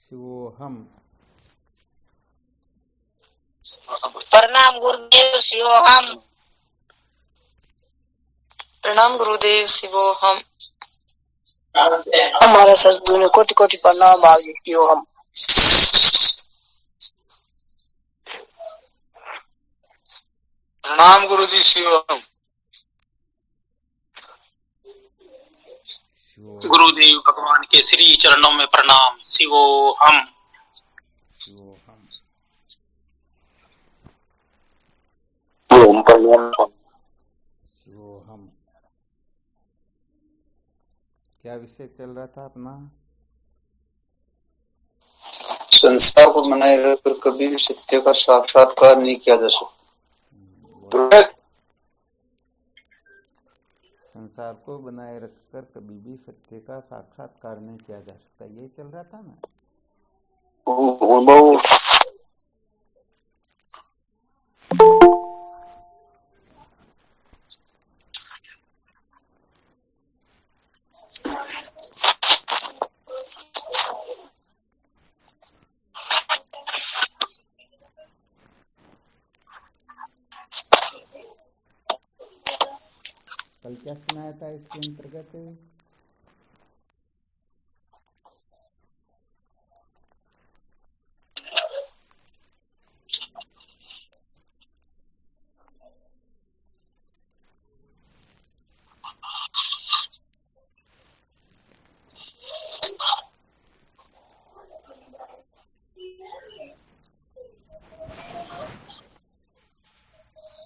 शिवोहम। प्रणाम गुरुदेव शिवोहम। प्रणाम गुरुदेव शिवोहम। हमारा सदगुरु ने कोटि कोटि प्रणाम आगे शिवोहम। प्रणाम गुरुजी शिवोहम। गुरुदेव भगवान के श्री चरणों में प्रणाम शिवोहम। शिवोहम। शिवोहम। क्या विषय चल रहा था अपना? संसार को बनाए रखकर कभी भी सत्य का साक्षात्कार नहीं किया जा सकता। संसार को बनाए रखकर कभी भी सत्य का साक्षात्कार नहीं किया जा सकता, ये चल रहा था ना। कल क्या सुनाया था इसके अंतर्गत?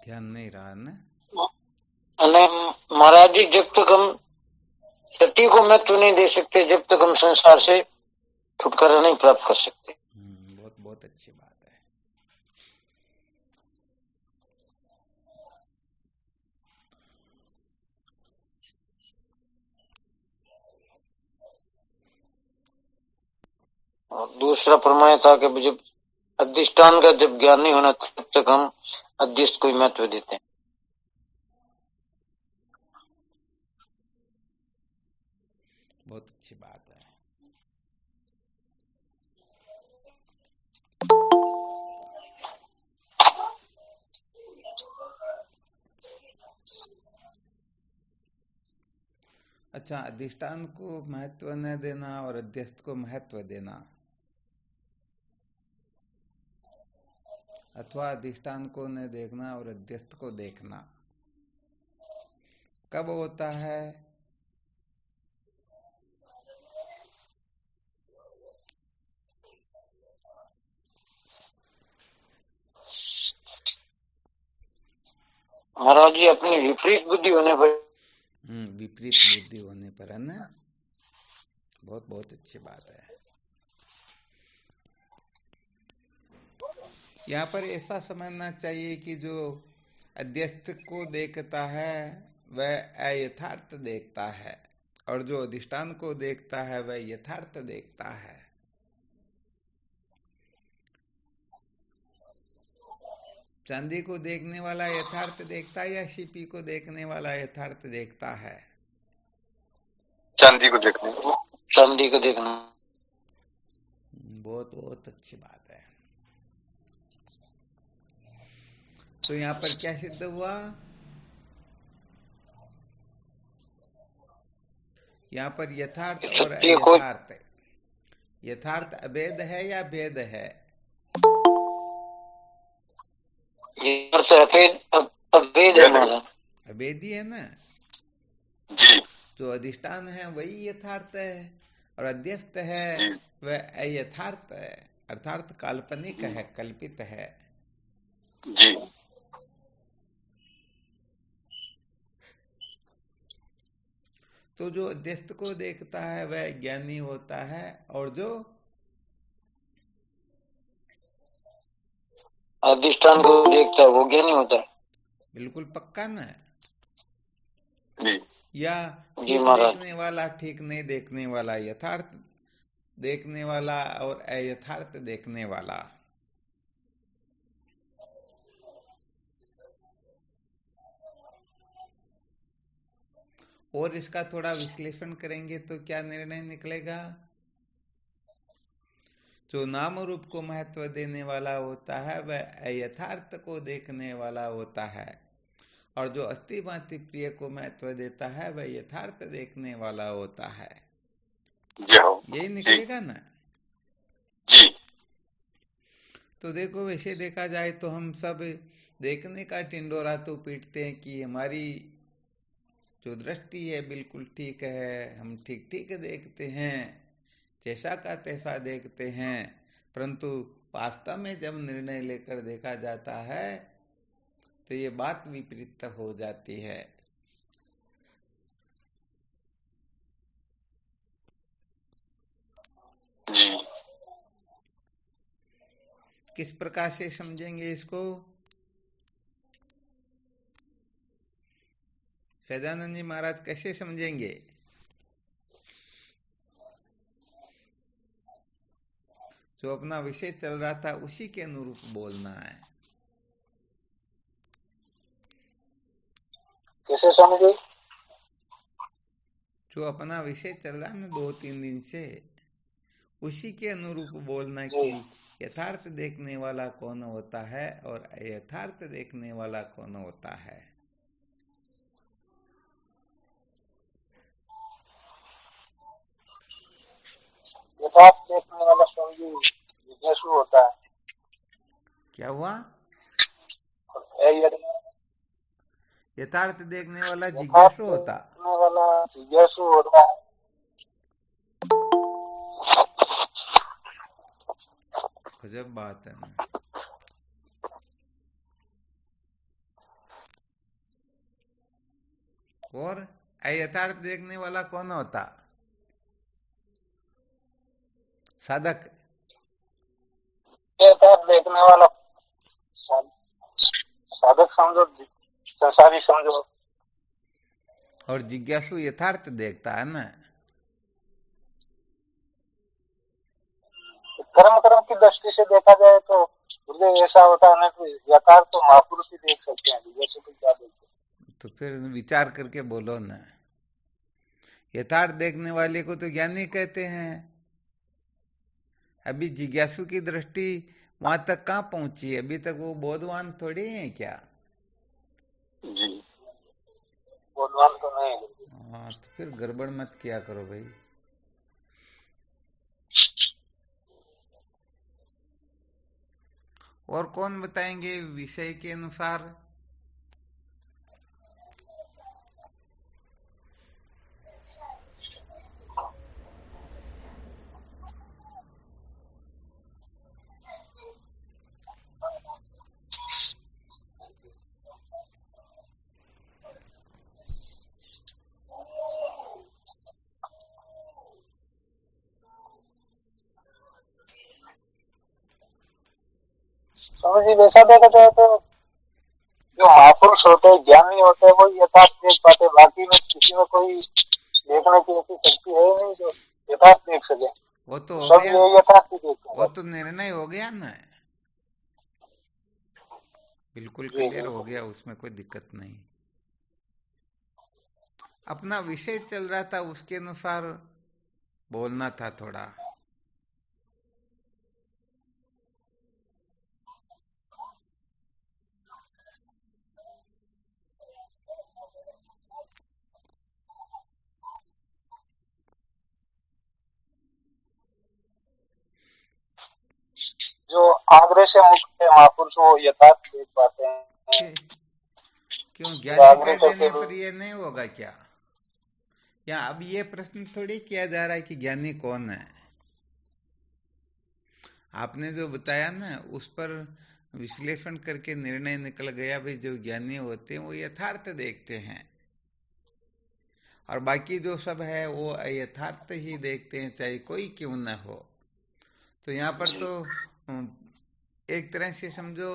ध्यान नहीं रहा ना। महाराज जी, जब तक हम सत्य को महत्व नहीं दे सकते, जब तक हम संसार से छुटकारा नहीं प्राप्त कर सकते। बहुत बहुत अच्छी बात है। और दूसरा प्रमाण था कि जब अधिष्ठान का जब ज्ञान नहीं होना तब तक हम अध्यस्त को महत्व देते हैं। बहुत अच्छी बात है। अच्छा, अधिष्ठान को महत्व न देना और अध्यस्त को महत्व देना, अथवा अधिष्ठान को न देखना और अध्यस्त को देखना कब होता है? महाराज जी, अपनी विपरीत बुद्धि होने पर। विपरीत बुद्धि होने पर, है ना। बहुत बहुत अच्छी बात है। यहाँ पर ऐसा समझना चाहिए कि जो अध्यस्त को देखता है वह अयथार्थ देखता है, और जो अधिष्ठान को देखता है वह यथार्थ देखता है। चांदी को देखने वाला यथार्थ देखता है या सीपी को देखने वाला यथार्थ देखता है? चांदी को देखना। चांदी को देखना। बहुत बहुत अच्छी बात है। तो यहाँ पर क्या सिद्ध हुआ? यहाँ पर यथार्थ और अयथार्थ, यथार्थ अभेद है या भेद है? अभेदी है ना जी। जो अधिष्ठान है वही यथार्थ है, और अध्यस्त है वह अयथार्थ है, अर्थात काल्पनिक है, कल्पित है। जी। तो जो अध्यस्त को देखता है वह ज्ञानी होता है, और जो अधिष्ठान को देखता है वो ज्ञानी होता है। बिल्कुल पक्का ना? जी। या ठीक देखने वाला, ठीक नहीं देखने वाला, यथार्थ देखने वाला और अयथार्थ देखने वाला। और इसका थोड़ा विश्लेषण करेंगे तो क्या निर्णय निकलेगा? जो नाम रूप को महत्व देने वाला होता है वह अयथार्थ को देखने वाला होता है, और जो अस्थि भांति प्रिय को महत्व देता है वह यथार्थ देखने वाला होता है। यही निकलेगा ना जी। तो देखो, वैसे देखा जाए तो हम सब देखने का टिंडोरा तो पीटते हैं कि हमारी जो दृष्टि है बिल्कुल ठीक है, हम ठीक ठीक देखते हैं, जैसा का तैसा देखते हैं, परंतु वास्तव में जब निर्णय लेकर देखा जाता है तो ये बात विपरीत हो जाती है। जी। किस प्रकार से समझेंगे इसको? सदानंद जी महाराज कैसे समझेंगे? जो अपना विषय चल रहा था उसी के अनुरूप बोलना है। कैसे समझे? जो अपना विषय चल रहा है ना 2-3 दिन से, उसी के अनुरूप बोलना कि यथार्थ देखने वाला कौन होता है और अयथार्थ देखने वाला कौन होता है। यथार्थ देखने वाला समझी जिज्ञासु होता है। क्या हुआ? और यथार्थ देखने वाला जिज्ञासु होता। वाला जिज्ञासु होता है। गजब बात है ना। और अयथार्थ देखने वाला कौन होता? साधक। यथार्थ देखने वाला साधक समझो, संसारी समझो। और जिज्ञासु यथार्थ देखता है ना। कर्म की दृष्टि से देखा जाए तो हृदय ऐसा होता है ना कि यथार्थ तो महापुरुष ही देख सकते हैं, जैसे कोई क्या देखते। तो फिर विचार करके बोलो ना। यथार्थ देखने वाले को तो ज्ञानी कहते हैं। अभी जिज्ञासु की दृष्टि वहां तक कहाँ पहुंची है? अभी तक वो बोधवान थोड़ी है क्या? जी, बोधवान तो नहीं। हाँ, तो फिर गड़बड़ मत किया करो भाई। और कौन बताएंगे विषय के अनुसार? समझिए, वैसा देखा जाए तो जो महापुरुष होते हैं, ज्ञानी होते हैं, वो यथार्थ देख पाते। बाकी में किसी में कोई देखने की ऐसी शक्ति है नहीं जो यथार्थ देख सके। वो तो हो सब गया, ये यथार्थ ही देखते हैं। वो तो निर्णय हो गया ना, बिल्कुल क्लियर हो गया, उसमें कोई दिक्कत नहीं। अपना विषय चल रहा था उसके अनुसार बोलना था थोड़ा। जो आग्रह से मुक्त है महापुरुष, वो यथार्थ देख पाते हैं। क्यों ज्ञानी आग्रह कह देने करके पर ये नहीं होगा क्या? या अब ये प्रश्न थोड़ी किया जा रहा है कि ज्ञानी कौन है। आपने जो बताया ना उस पर विश्लेषण करके निर्णय निकल गया भाई, जो ज्ञानी होते हैं वो यथार्थ देखते हैं, और बाकी जो सब है वो अयथार्थ ही देखते हैं, चाहे कोई क्यों न हो। तो यहाँ पर तो एक तरह से समझो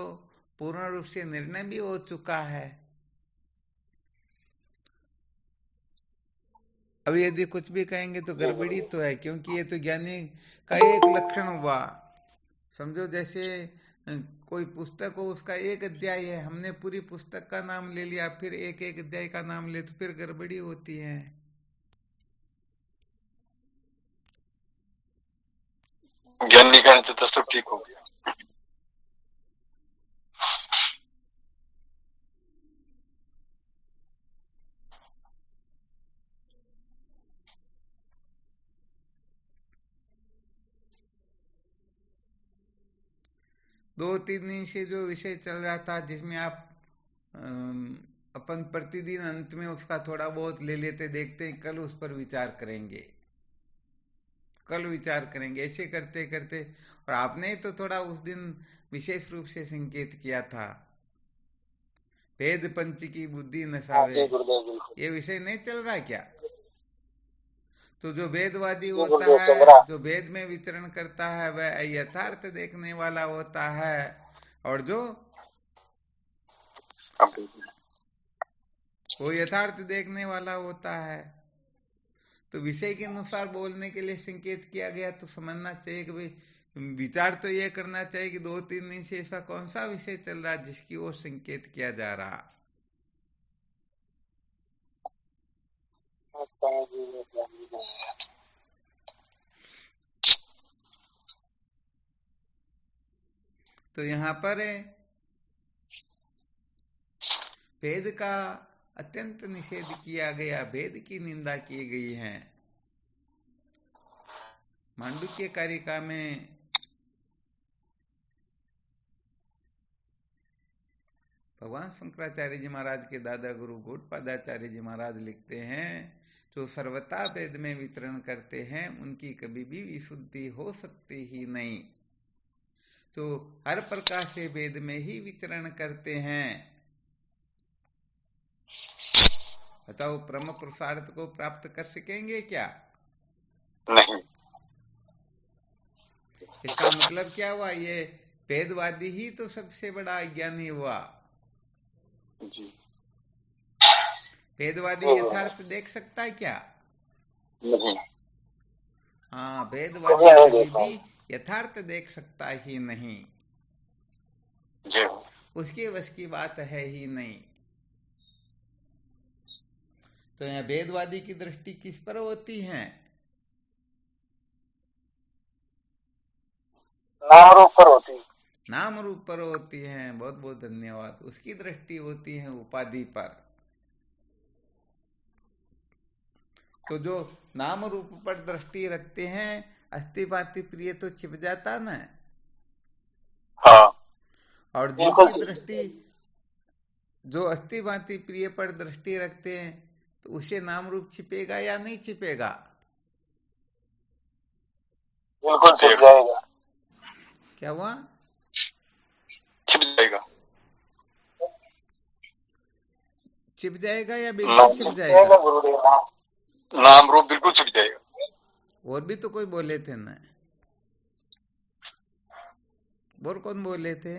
पूर्ण रूप से निर्णय भी हो चुका है। अब यदि कुछ भी कहेंगे तो गड़बड़ी तो है, क्योंकि ये तो ज्ञानी का एक लक्षण हुआ। समझो जैसे कोई पुस्तक हो, उसका एक अध्याय है, हमने पूरी पुस्तक का नाम ले लिया, फिर एक एक अध्याय का नाम ले तो फिर गड़बड़ी होती है। ज्ञानी कहने तो सब ठीक हो गया। दो तीन दिन से जो विषय चल रहा था जिसमें आप अपन प्रतिदिन अंत में उसका थोड़ा बहुत ले लेते देखते हैं, कल उस पर विचार करेंगे, कल विचार करेंगे, ऐसे करते करते। और आपने तो थोड़ा उस दिन विशेष रूप से संकेत किया था, भेद पंच की बुद्धि नसावे, ये विषय नहीं चल रहा क्या? तो जो वेदवादी होता है, जो वेद में विचरण करता है, वह यथार्थ देखने वाला होता है, और जो वो यथार्थ देखने वाला होता है। तो विषय के अनुसार बोलने के लिए संकेत किया गया, तो समझना चाहिए कि भाई विचार तो ये करना चाहिए कि दो तीन दिन से ऐसा कौन सा विषय चल रहा है जिसकी ओर संकेत किया जा रहा। तो यहाँ पर भेद का अत्यंत निषेध किया गया, भेद की निंदा की गई है। मांडुक्य कारिका में भगवान शंकराचार्य जी महाराज के दादा गुरु गौड़पादाचार्य जी महाराज लिखते हैं, जो सर्वथा वेद में विचरण करते हैं उनकी कभी भी विशुद्धि हो सकती ही नहीं। तो हर प्रकार से वेद में ही विचरण करते हैं। बताओ, ब्रह्म पुरुषार्थ को प्राप्त कर सकेंगे क्या? नहीं। इसका मतलब क्या हुआ? ये वेदवादी ही तो सबसे बड़ा अज्ञानी हुआ। जी। वेदवादी यथार्थ देख सकता है क्या? नहीं। हाँ, वेदवादी कभी भी यथार्थ देख सकता ही नहीं, जी। उसके वश की बात है ही नहीं। तो यहाँ वेदवादी की दृष्टि किस पर होती है? नाम रूप पर होती है। नाम रूप पर होती है। बहुत बहुत धन्यवाद। उसकी दृष्टि होती है उपाधि पर। तो जो नाम रूप पर दृष्टि रखते हैं, अस्थिभाति प्रिय तो छिप जाता ना। हाँ। और जिनकी दृष्टि जो अस्थिभाति प्रिय पर दृष्टि रखते हैं, तो उसे नाम रूप छिपेगा या नहीं छिपेगा? बिल्कुल छिप जाएगा। क्या हुआ? छिप जाएगा। छिप जाएगा या बिल्कुल छिप जाएगा? नाम रूप बिल्कुल छिप जाएगा। और भी तो कोई बोले थे ना, और कौन बोले थे?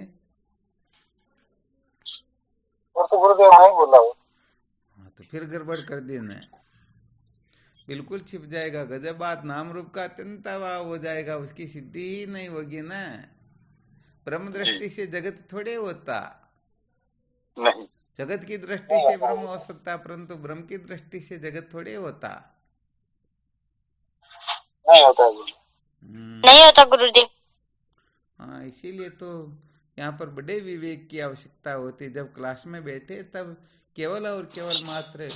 और तो गुरुदेव नहीं बोला हो। हाँ, तो फिर गड़बड़ कर दी ना। बिल्कुल छिप जाएगा, गजब बात। नाम रूप का अत्यंत अभाव हो जाएगा, उसकी सिद्धि ही नहीं होगी ना। ब्रह्म दृष्टि से जगत थोड़े होता। नहीं। जगत की दृष्टि से ब्रह्म हो सकता, परंतु ब्रह्म की दृष्टि से जगत थोड़े होता। नहीं होता नहीं होता गुरुदेव। हाँ, इसीलिए तो यहाँ पर बड़े विवेक की आवश्यकता होती। जब क्लास में बैठे तब केवल और केवल मात्र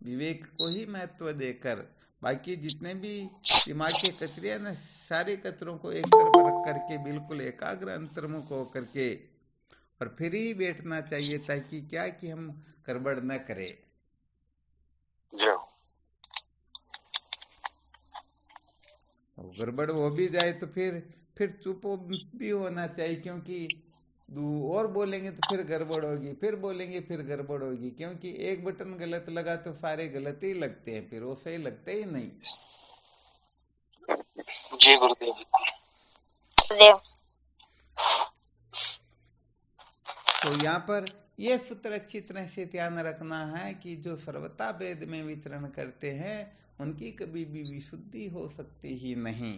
विवेक को ही महत्व देकर, बाकी जितने भी दिमाग के कचरे हैं ना, सारे कचरों को एक तरफ रख करके बिल्कुल एकाग्र अंतर्मुख होकर के और फिर ही बैठना चाहिए, ताकि क्या कि हम गड़बड़ न करें। गड़बड़ हो भी जाए तो फिर चुप भी होना चाहिए, क्योंकि और बोलेंगे तो फिर गड़बड़ होगी, फिर बोलेंगे फिर गड़बड़ होगी, क्योंकि एक बटन गलत लगा तो सारे गलत ही लगते हैं, फिर वो सही लगते ही नहीं। जी गुरुदेव। तो यहाँ पर यह सूत्र अच्छी तरह से ध्यान रखना है कि जो सर्वथा वेद में विचरण करते हैं उनकी कभी भी विशुद्धि हो सकती ही नहीं।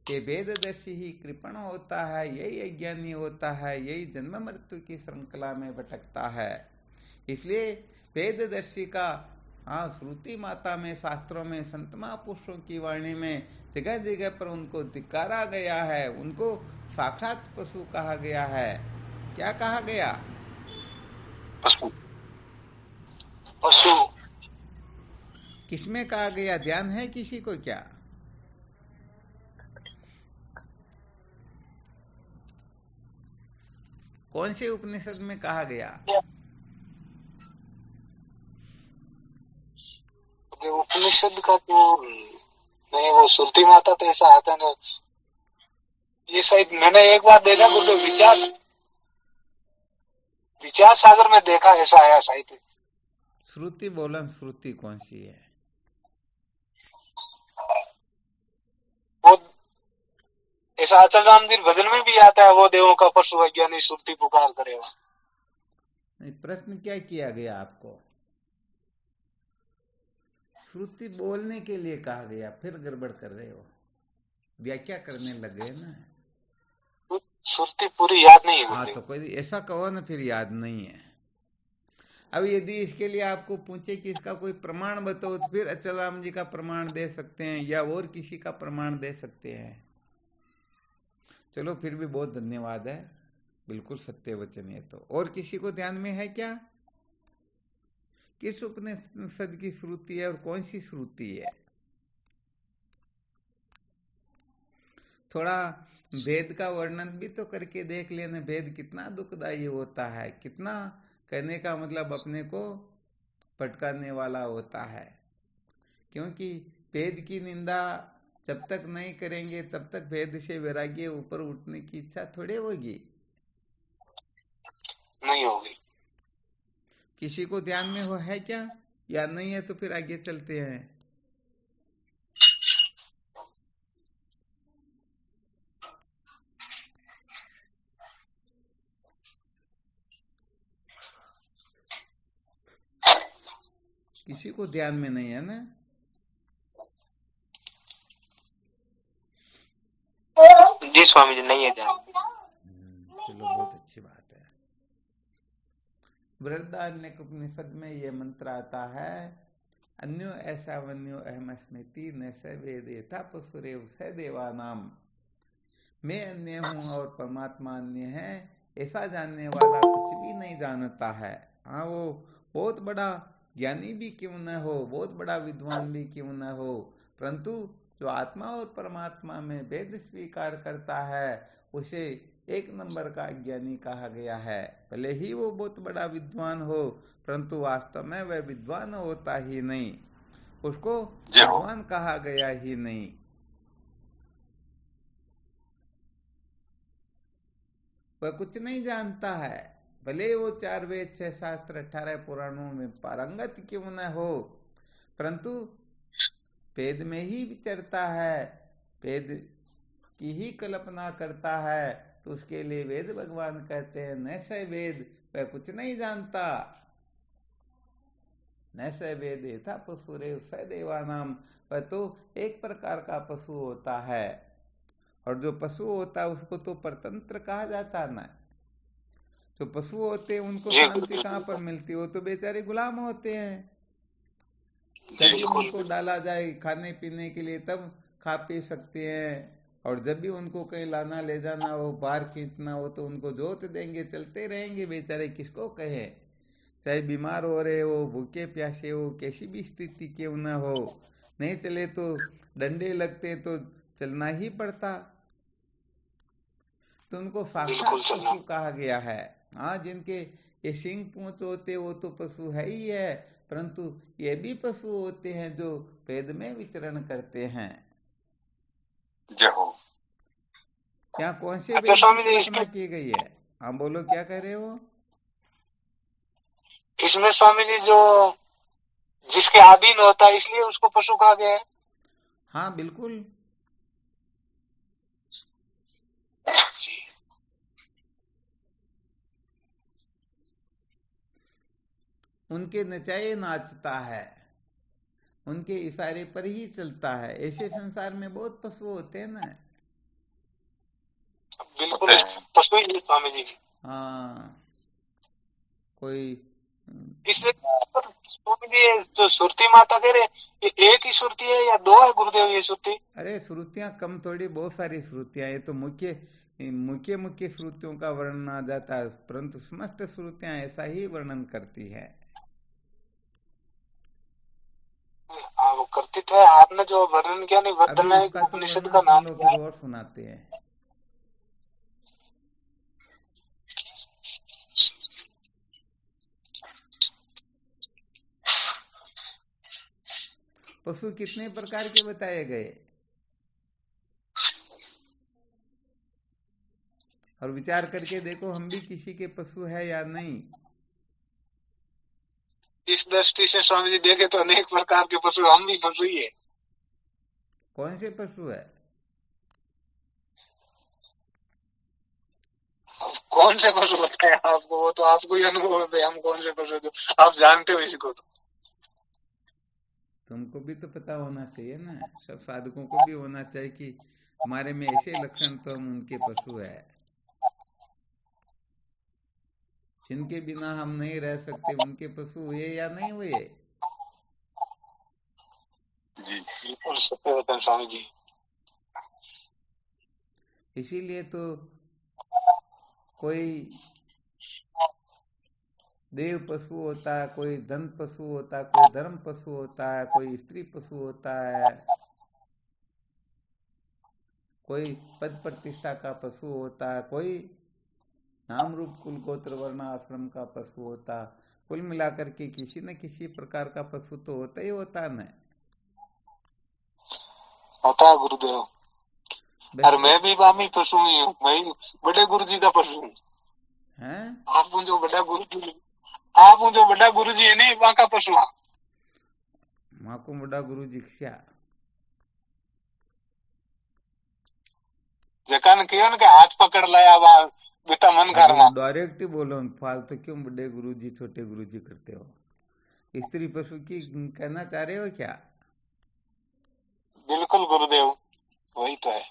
ये वेददर्शी ही कृपण होता है, यही अज्ञानी होता है, यही जन्म मृत्यु की श्रृंखला में भटकता है। इसलिए वेददर्शी का हाँ, श्रुति माता में, शास्त्रों में, संत महापुरुषों की वाणी में जगह जगह पर उनको धिक्कारा गया है, उनको साक्षात पशु कहा गया है। क्या कहा गया? पशु। पशु। किसमें कहा गया, ध्यान है किसी को क्या? कौन से उपनिषद में कहा गया? उपनिषद का तो नहीं, वो श्रुति माता तो ऐसा आता ना, ये शायद मैंने एक बार देखा तो विचार सागर में देखा, ऐसा आया शायद। श्रुति बोलन, श्रुति कौन सी है? वो ऐसा अचल रामदीर भजन में भी आता है, वो देवों का पशु अज्ञानी श्रुति पुकार करेगा। नहीं, प्रश्न क्या किया गया आपको? श्रुति बोलने के लिए कहा गया, फिर गड़बड़ कर रहे हो, व्याख्या करने लग गए ना। श्रुति पूरी याद नहीं है। हाँ, तो कोई ऐसा कहो ना, फिर याद नहीं है। अब यदि इसके लिए आपको पूछे कि इसका कोई प्रमाण बताओ, तो फिर अचल राम जी का प्रमाण दे सकते हैं या और किसी का प्रमाण दे सकते हैं। चलो, फिर भी बहुत धन्यवाद है, बिल्कुल सत्य वचन है। तो और किसी को ध्यान में है क्या, किस उपनिषद की श्रुति है और कौन सी श्रुति है? थोड़ा भेद का वर्णन भी तो करके देख लेना, भेद कितना दुखदायी होता है, कितना कहने का मतलब अपने को पटकाने वाला होता है। क्योंकि भेद की निंदा जब तक नहीं करेंगे तब तक भेद से वैराग्य ऊपर उठने की इच्छा थोड़ी होगी, नहीं होगी। किसी को ध्यान में हो है क्या, या नहीं है? तो फिर आगे चलते हैं। किसी को ध्यान में नहीं है ना? जी स्वामी जी, नहीं है ध्यान। चलो, बहुत अच्छी बात है। बृहदारण्यक उपनिषद में ये मंत्र आता है, अन्यो ऐसा वन्यो अहमस्मृति न स वेदेथा पशुरेव स देवानाम। मैं अन्य हूँ और परमात्मा अन्य है, ऐसा जानने वाला कुछ भी नहीं जानता है। हाँ, वो बहुत बड़ा ज्ञानी भी क्यों न हो, बहुत बड़ा विद्वान भी क्यों न हो, परंतु जो आत्मा और परमात्मा में भेद स्वीकार करता है उसे एक नंबर का ज्ञानी कहा गया है। भले ही वो बहुत बड़ा विद्वान हो, परंतु वास्तव में वह विद्वान होता ही नहीं, उसको विद्वान कहा गया ही नहीं। वह कुछ नहीं जानता है, भले वो 4 वेद 6 शास्त्र 18 पुराणों में पारंगत क्यों न हो, परंतु वेद में ही विचरता है, वेद की ही कल्पना करता है, तो उसके लिए वेद भगवान कहते हैं न स वेद, वह कुछ नहीं जानता। न स वेद था पशुरेव स देवानाम, वह तो एक प्रकार का पशु होता है, और जो पशु होता है उसको तो परतंत्र कहा जाता ना। जो पशु होते हैं उनको शांति कहाँ पर मिलती है, वो तो बेचारे गुलाम होते हैं। जब भी उनको डाला जाए खाने पीने के लिए तब खा पी सकते हैं, और जब भी उनको कहीं लाना ले जाना हो, बाहर खींचना हो, तो उनको जोत देंगे, चलते रहेंगे बेचारे, किसको कहे। चाहे बीमार हो रहे हो, भूखे प्यासे हो, कैसी भी स्थिति क्यों न हो, नहीं चले तो डंडे लगते तो चलना ही पड़ता, तो उनको साक्षात पशु कहा गया है। हाँ, जिनके ये सिंह पूंछ होते वो तो पशु है ही है, परंतु ये भी पशु होते हैं जो वेद में विचरण करते हैं। यहाँ कौन से वेद की कल्पना की गई है? हाँ बोलो, क्या कह रहे हो? इसमें स्वामी जी जो जिसके अधीन होता है इसलिए उसको पशु कहा गया है। हाँ बिल्कुल, उनके नचाए नाचता है, उनके इशारे पर ही चलता है। ऐसे संसार में बहुत पशु होते हैं ना। बिल्कुल पशु ही स्वामी जी। हाँ, कोई इससे तो ये जो सुरती माता कह रहे, ये एक ही सुरती है या दो है गुरुदेव ये सुरती? अरे श्रुतियां कम थोड़ी, बहुत सारी श्रुतियां, ये तो मुख्य मुख्य मुख्य श्रुतियों का वर्णन आ जाता है, परंतु समस्त श्रुतियां ऐसा ही वर्णन करती है। हाँ वो करती तो है, आपने जो वर्णन किया नहीं, अभी वर्धन उसका तो उपनिषद वर्णन का सुन नाम लो, क्या फिर है? और सुनाते हैं। पशु कितने प्रकार के बताए गए, और विचार करके देखो हम भी किसी के पशु है या नहीं। इस दृष्टि से स्वामी जी देखे तो अनेक प्रकार के पशु, हम भी पशु ही है। कौन से पशु है? कौन से पशु बताए आपको, वो तो आपको ही अनुभव है भाई, हम कौन से पशु, जो आप जानते हो इसको तो। तुमको भी तो पता होना चाहिए ना, सब साधकों को भी होना चाहिए कि हमारे में ऐसे लक्षण तो हम उनके पशु है, जिनके बिना हम नहीं रह सकते, उनके पशु हुए या नहीं हुए। जी बिल्कुल सत्य वचन स्वामी जी। इसीलिए तो कोई देव पशु होता है, कोई धन पशु होता है, कोई धर्म पशु होता है, कोई स्त्री पशु होता है, कोई पद प्रतिष्ठा का पशु होता है, कोई नाम रूप कुल गोत्र वर्ण आश्रम का पशु होता। कुल मिलाकर के किसी न किसी प्रकार का पशु तो होता ही होता है ना। होता है गुरुदेव, और बस मैं भी बामी पशु ही हूँ, मैं बड़े गुरु जी का पशु हूँ। हैं, आप जो बड़ा गुरु जी, आप जो बड़ा गुरु जी है नहीं, वहां का पशु हाँ। माँ को बड़ा गुरु दीक्षा जकान किया ना कि हाथ पकड़ लाया वहां बिता मन करना। डायरेक्ट ही बोलो, फालतू क्यों बड़े गुरु जी छोटे गुरु जी करते हो? स्त्री पशु की कहना चाह रहे हो क्या? बिल्कुल गुरुदेव, वही तो है।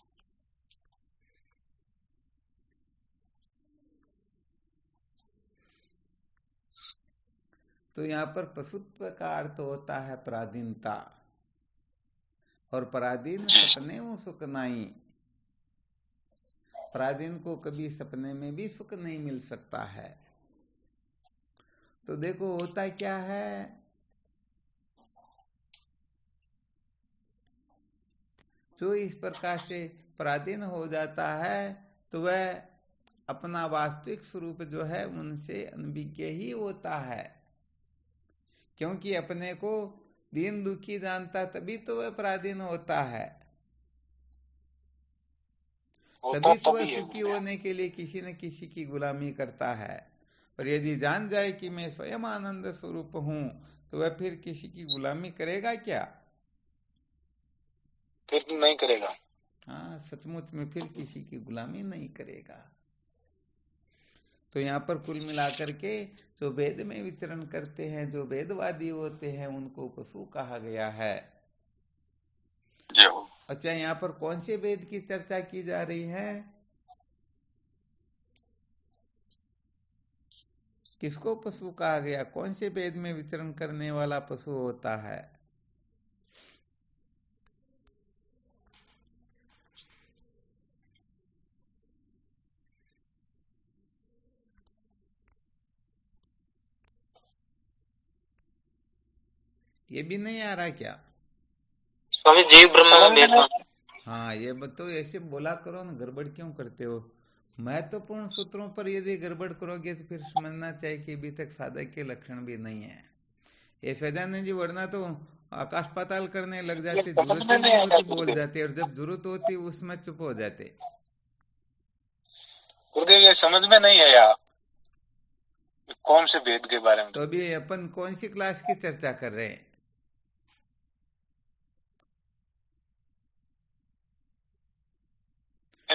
तो यहाँ पर पशुत्व का अर्थ होता है पराधीनता, और पराधीन सपने में सुख नहीं। पराधीन को कभी सपने में भी सुख नहीं मिल सकता है। तो देखो होता क्या है, जो इस प्रकार से पराधीन हो जाता है तो वह अपना वास्तविक स्वरूप जो है उनसे अनभिज्ञ ही होता है, क्योंकि अपने को दीन दुखी जानता तभी तो वह पराधीन होता है, तभी तो वह सुखी होने के लिए किसी न किसी की गुलामी करता है। और यदि जान जाए कि मैं स्वयं आनंद स्वरूप हूं तो वह फिर किसी की गुलामी करेगा क्या? फिर नहीं करेगा। हाँ, सचमुच में फिर किसी की गुलामी नहीं करेगा। तो यहाँ पर कुल मिलाकर के जो वेद में विचरण करते हैं, जो वेदवादी होते हैं, उनको पशु कहा गया है। अच्छा, यहाँ पर कौन से वेद की चर्चा की जा रही है? किसको पशु कहा गया? कौन से वेद में विचरण करने वाला पशु होता है? ये भी नहीं आ रहा क्या? स्वामी जीव ब्रह्म में। हाँ, ये बताओ, ऐसे बोला करो ना, गड़बड़ क्यों करते हो? महत्वपूर्ण सूत्रों पर यदि गड़बड़ करोगे तो फिर समझना चाहिए कि अभी तक साधक के लक्षण भी नहीं है। ये सजानंद जी वरना तो आकाश पाताल करने लग जाते, जरूरत ही नहीं होती बोल जाते, और जब जरूरत होती उसमें चुप हो जाते। गुरुदेव ये समझ में नहीं आया कौन से वेद के बारे में। तो अभी अपन कौन सी क्लास की चर्चा कर रहे हैं?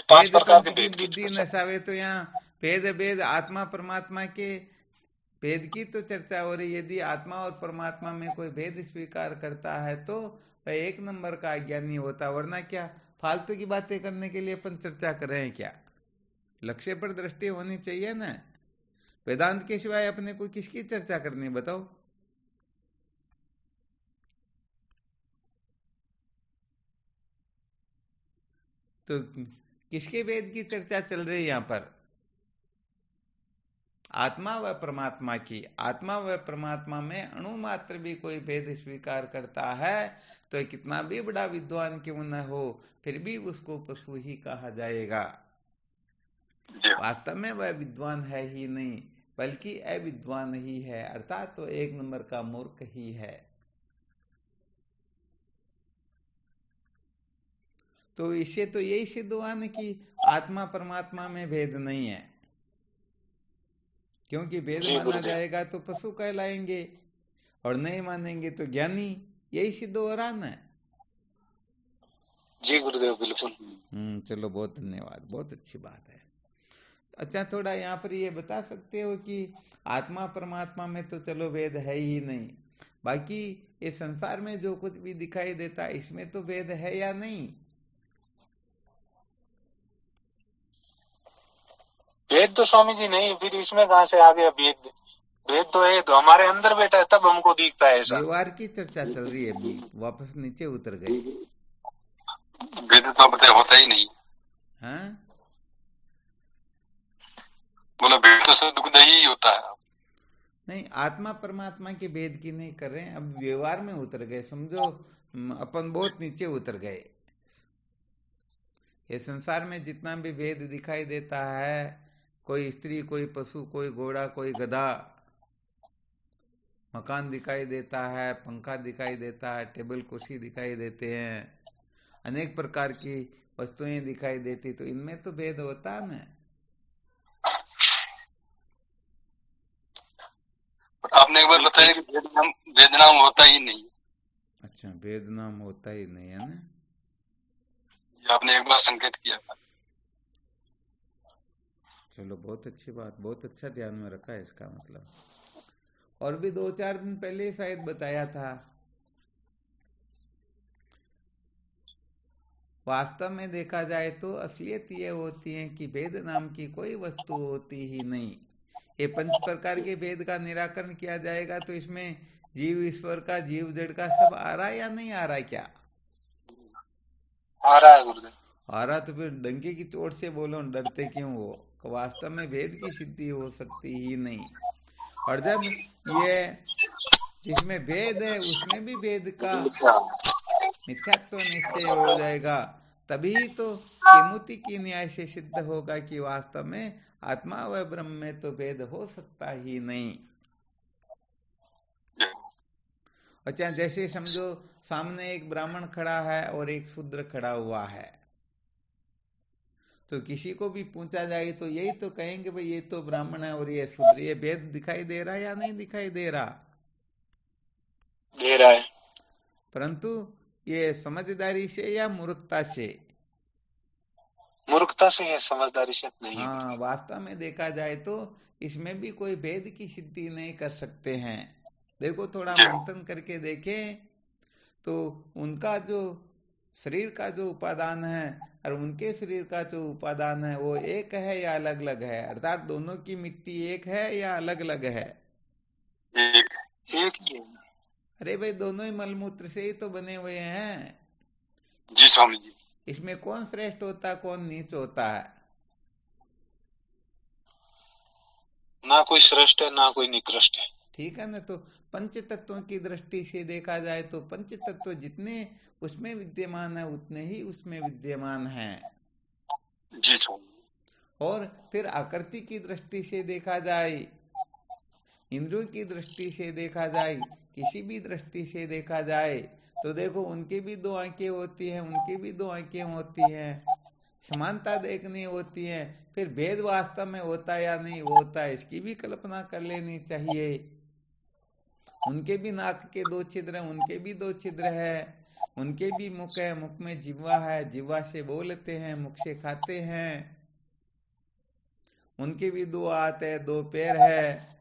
पांच प्रकार के की भेद की बुद्धि नसावे, तो यहाँ भेद भेद आत्मा परमात्मा के भेद की तो चर्चा हो रही। यदि आत्मा और परमात्मा में कोई भेद स्वीकार करता है तो वह एक नंबर का अज्ञानी होता, वरना क्या फालतू की बातें करने के लिए अपन चर्चा कर रहे हैं क्या? लक्ष्य पर दृष्टि होनी चाहिए ना। वेदांत के सिवाय अपने को किसकी चर्चा करनी, बताओ? तो किसके भेद की चर्चा चल रही है यहाँ पर? आत्मा व परमात्मा की। आत्मा व परमात्मा में अणु मात्र भी कोई भेद स्वीकार करता है तो कितना भी बड़ा विद्वान क्यों न हो, फिर भी उसको पशु ही कहा जाएगा। वास्तव में वह विद्वान है ही नहीं, बल्कि अविद्वान ही है, अर्थात तो एक नंबर का मूर्ख ही है। तो इससे तो यही सिद्ध हुआ न कि आत्मा परमात्मा में भेद नहीं है, क्योंकि भेद माना जाएगा तो पशु कहलाएंगे और नहीं मानेंगे तो ज्ञानी। यही सिद्ध हो रहा ना। जी गुरुदेव, बिल्कुल। चलो, बहुत धन्यवाद, बहुत अच्छी बात है। अच्छा, थोड़ा यहाँ पर ये बता सकते हो कि आत्मा परमात्मा में तो चलो भेद है ही नहीं, बाकी ये संसार में जो कुछ भी दिखाई देता है इसमें तो भेद है या नहीं? भेद तो स्वामी जी नहीं, फिर इसमें कहाँ से आ गया भेद? भेद तो है, तो हमारे अंदर बैठा है तब हमको दिखता है ऐसा। व्यवहार की चर्चा चल रही है अभी, वापस नीचे उतर गए। भेद तो बताया होता ही नहीं। हाँ, बोला भेद तो सब दुखदाई ही होता है। नहीं, आत्मा परमात्मा के भेद की नहीं कर रहे हैं, अब व्यवहार में उतर गए। समझो अपन बहुत नीचे उतर गए। ये संसार में जितना भी भेद दिखाई देता है, कोई स्त्री, कोई पशु, कोई घोड़ा, कोई गधा, मकान दिखाई देता है, पंखा दिखाई देता है, टेबल कुर्सी दिखाई देते हैं, अनेक प्रकार की वस्तुएं दिखाई देती, तो इनमें तो भेद होता है ना। आपने एक बार बताया कि भेद नाम होता ही नहीं। अच्छा, भेद नाम होता ही नहीं है ना, आपने एक बार संकेत किया था। चलो, बहुत अच्छी बात, बहुत अच्छा ध्यान में रखा है इसका मतलब। और भी 2-4 दिन पहले शायद बताया था। वास्तव में देखा जाए तो असलियत ये होती है कि भेद नाम की कोई वस्तु होती ही नहीं। ये 5 प्रकार के भेद का निराकरण किया जाएगा तो इसमें जीव ईश्वर का, जीव जड़ का सब आ रहा है या नहीं आ रहा है? क्या आ रहा है गुरुदेव? आ रहा तो फिर डंके की चोट से बोलो, डरते क्यों हो? वास्तव में भेद की सिद्धि हो सकती ही नहीं। और जब ये जिसमें भेद है उसमें भी भेद का मिथ्यात्व निश्चय हो जाएगा, तभी तो किमुति की न्याय से सिद्ध होगा कि वास्तव में आत्मा व ब्रह्म में तो भेद हो सकता ही नहीं। अच्छा, जैसे समझो सामने एक ब्राह्मण खड़ा है और एक शूद्र खड़ा हुआ है, तो किसी को भी पूछा जाए तो यही तो कहेंगे भाई ये तो ब्राह्मण है और ये शूद्र। ये भेद दिखाई दे रहा है या नहीं दिखाई दे रहा? दे रहा है। परंतु ये समझदारी से या मूर्खता से? मूर्खता से है, समझदारी से नहीं। हाँ, वास्तव में देखा जाए तो इसमें भी कोई भेद की सिद्धि नहीं कर सकते हैं। देखो, थोड़ा मंथन करके देखें तो उनका जो शरीर का जो उपादान है और उनके शरीर का जो उपादान है वो एक है या अलग अलग है? अर्थात दोनों की मिट्टी एक है या अलग अलग है? एक ही है। अरे भाई, दोनों ही मलमूत्र से ही तो बने हुए हैं। जी स्वामी जी। इसमें कौन श्रेष्ठ होता, कौन नीच होता है? ना कोई श्रेष्ठ है ना कोई निकृष्ट है। ठीक है ना। तो पंच तत्वों की दृष्टि से देखा जाए तो पंच तत्व जितने उसमें विद्यमान है उतने ही उसमें विद्यमान है। जी स्वामी। और फिर आकृति की दृष्टि से देखा जाए, इंद्रियों की दृष्टि से देखा जाए, किसी भी दृष्टि से देखा जाए तो देखो उनकी भी 2 आंखें होती हैं, उनकी भी 2 आंखें होती हैं, समानता देखनी होती है। फिर भेद वास्तव में होता या नहीं होता इसकी भी कल्पना कर लेनी चाहिए। उनके भी नाक के 2 छिद्र हैं, उनके भी 2 छिद्र है, उनके भी मुख है, मुख में जिह्वा है, जिह्वा से बोलते हैं, मुख से खाते हैं। उनके भी 2 हाथ है, 2 पैर है,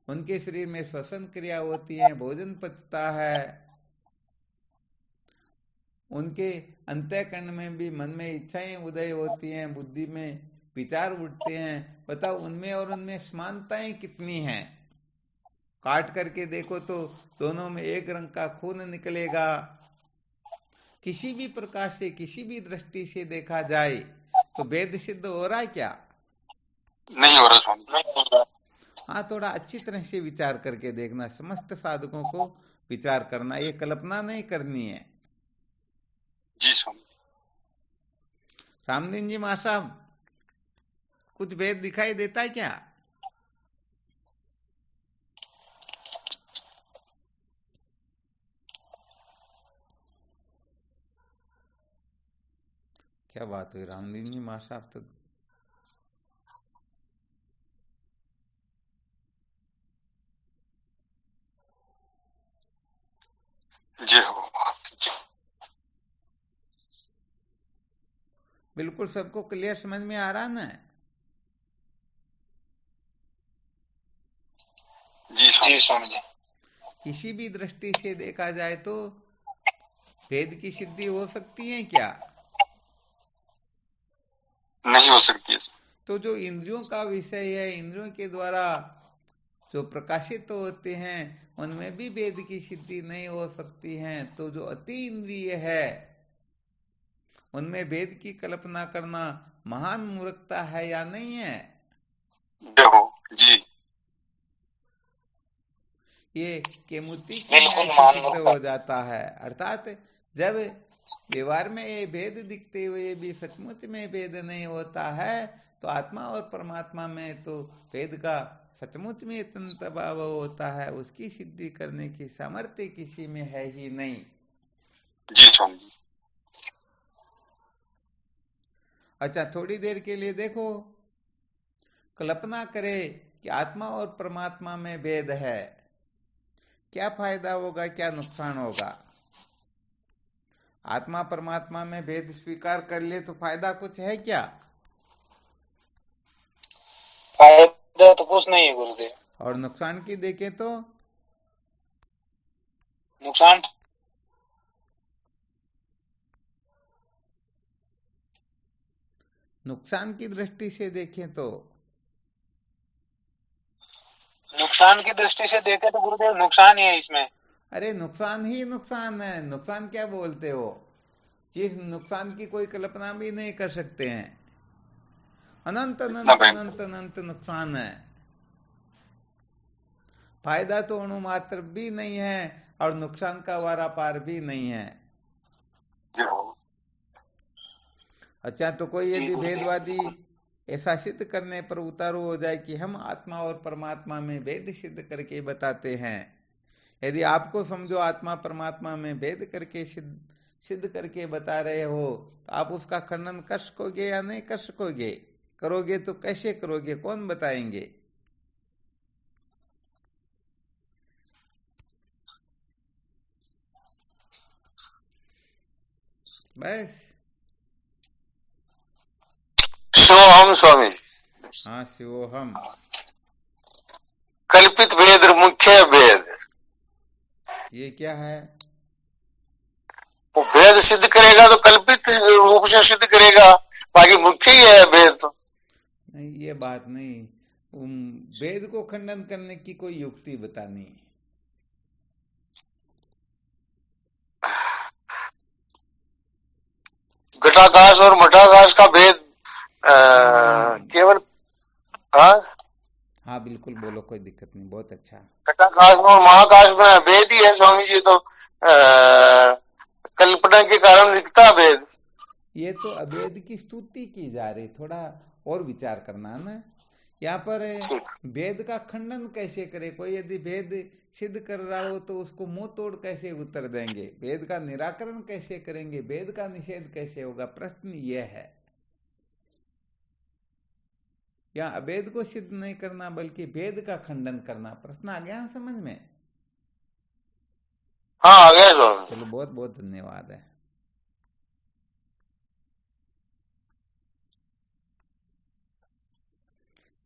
उनके शरीर में श्वसन क्रिया होती है, भोजन पचता है, उनके अंतःकरण में भी मन में इच्छाएं उदय होती हैं, बुद्धि में विचार उठते हैं। बताओ, उनमें और उनमें समानताएं कितनी हैं? काट करके देखो तो दोनों में एक रंग का खून निकलेगा, किसी भी प्रकार से, किसी भी दृष्टि से देखा जाए तो वेद सिद्ध हो रहा है क्या? नहीं हो रहा स्वामी। नहीं हो रहा। हाँ, थोड़ा अच्छी तरह से विचार करके देखना, समस्त साधकों को विचार करना, ये कल्पना नहीं करनी है। जी स्वामी। रामदीन जी मां साहब, कुछ भेद दिखाई देता है क्या? क्या बात हुई रामदीन जी मां साहब? तो जय हो आपकी जय। बिल्कुल सबको क्लियर समझ में आ रहा ना? जी स्वामी जी। किसी भी दृष्टि से देखा जाए तो भेद की सिद्धि हो सकती है क्या? नहीं हो सकती है। तो जो इंद्रियों का विषय है, इंद्रियों के द्वारा जो प्रकाशित होते हैं, उनमें भी भेद की सिद्धि नहीं हो सकती है। तो जो अति इंद्रिय है उनमें भेद की कल्पना करना महान मूर्खता है या नहीं है? जय हो जी। ये केमुति की बिल्कुल न्याय से मान सिद्ध मूर्खता। हो जाता है। अर्थात जब व्यवहार में ये भेद दिखते हुए भी सचमुच में भेद नहीं होता है, तो आत्मा और परमात्मा में तो भेद का सचमुच में इतना भाव होता है, उसकी सिद्धि करने की सामर्थ्य किसी में है ही नहीं। जी स्वामी। अच्छा, थोड़ी देर के लिए देखो, कल्पना करे कि आत्मा और परमात्मा में भेद है, क्या फायदा होगा, क्या नुकसान होगा? आत्मा परमात्मा में भेद स्वीकार कर ले तो फायदा कुछ है क्या? फायदा तो कुछ नहीं है गुरुदेव। और नुकसान की देखें तो नुकसान नुकसान की दृष्टि से देखें तो नुकसान की दृष्टि से देखे तो गुरुदेव नुकसान ही है इसमें। अरे नुकसान ही नुकसान है। नुकसान क्या बोलते हो? जिस नुकसान की कोई कल्पना भी नहीं कर सकते हैं। अनंत इतना अनंत भयंकर। अनंत अनंत नुकसान है। फायदा तो अणु मात्र भी नहीं है और नुकसान का वारा पार भी नहीं है। जय हो। अच्छा, तो कोई जी यदि गुरुदेव। भेदवादी ऐसा सिद्ध करने पर उतारू हो जाए कि हम आत्मा और परमात्मा में भेद सिद्ध करके बताते हैं, यदि आपको समझो आत्मा परमात्मा में भेद करके सिद्ध करके बता रहे हो, तो आप उसका खंडन कर सकोगे या नहीं कर सकोगे? करोगे तो कैसे करोगे, कौन बताएंगे? बस। शिवोहम स्वामी। हाँ, शिवोहम। कल्पित भेद और मुख्य भेद। ये क्या है? वो भेद सिद्ध करेगा तो कल्पित रूप से सिद्ध करेगा, बाकी मुख्य ही है भेद तो। नहीं, ये बात नहीं। वेद को खंडन करने की कोई युक्ति बतानी। घटाकाश और मठाकाश का भेद केवल। हाँ हाँ, बिल्कुल बोलो, कोई दिक्कत नहीं, बहुत अच्छा। घटाकाश में और महाकाश में भेद ही है स्वामी जी। तो कल्पना के कारण दिखता भेद। ये तो अभेद की स्तुति की जा रही, थोड़ा और विचार करना ना। यहाँ पर भेद का खंडन कैसे करे? कोई यदि भेद सिद्ध कर रहा हो तो उसको मुंह तोड़ कैसे उत्तर देंगे? भेद का निराकरण कैसे करेंगे? भेद का निषेध कैसे होगा? प्रश्न यह है। यहाँ अभेद को सिद्ध नहीं करना बल्कि भेद का खंडन करना। प्रश्न आ गया समझ में? हाँ आ गया स्वामी। चलो, बहुत बहुत धन्यवाद है।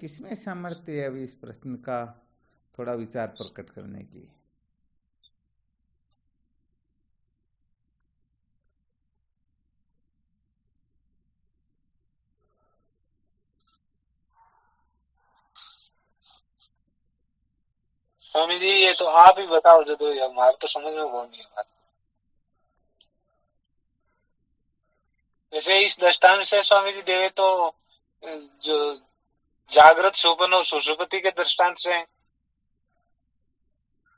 किसमें सामर्थ्य है अभी इस प्रश्न का थोड़ा विचार प्रकट करने की? स्वामी जी ये तो आप ही बताओ, जो हमारे तो समझ में कौन नहीं बात। जैसे इस दृष्टांत से स्वामी जी देवे तो जो जागृत स्वप्न और सुषुप्ति के दृष्टांत से